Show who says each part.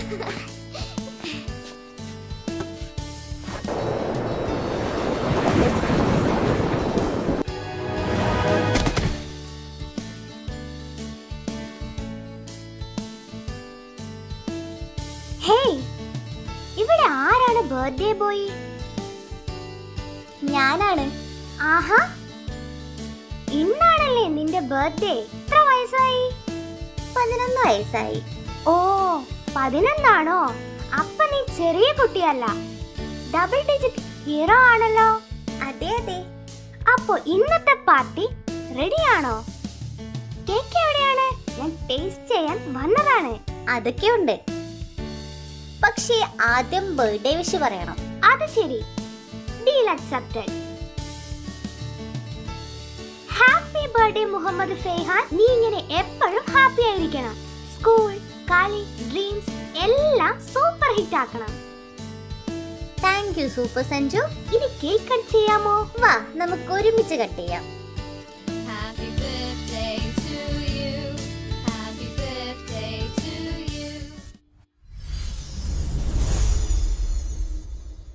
Speaker 1: Hey, ഇവിടെ ആരാണ് birthday boy?
Speaker 2: ഞാനാണ്.
Speaker 1: ആഹാ, ഇന്നാണല്ലേ നിന്റെ ബർത്ത്ഡേ? എത്ര വയസ്സായി?
Speaker 2: 11 വയസ്സായി.
Speaker 1: ഓ, 11 അപ്പൊ നീ ചെറിയ കുട്ടിയല്ല, ഡബിൾ ഡിജിറ്റ് ഹീറോ ആണല്ലോ.
Speaker 2: അതെ അതെ.
Speaker 1: അപ്പൊ ഇന്നത്തെ പാർട്ടി റെഡിയാണോ? കേക്ക് എവിടെയാണ്? ഞാൻ ടേസ്റ്റ് ചെയ്യാൻ വന്നതാണ്.
Speaker 2: അതൊക്കെ ഉണ്ട്, പക്ഷേ ആദ്യം ബർത്ത്ഡേ വിഷ് പറയണം.
Speaker 1: അത് ശരി, deal accepted. Happy birthday Muhammad Faihan. നീ ഇങ്ങനെ എപ്പോഴും ഹാപ്പി ആയിരിക്കണം. സ്കൂൾ, കളി, ഡ്രീംസ് എല്ലാം സൂപ്പർ ഹിറ്റ് ആക്കണം.
Speaker 2: Thank you super Sanju.
Speaker 1: ഇനി കേക്ക് കട്ട് ചെയ്യാമോ?
Speaker 2: വാ, നമുക്ക് ഒരുമിച്ച് കട്ട് ചെയ്യാം.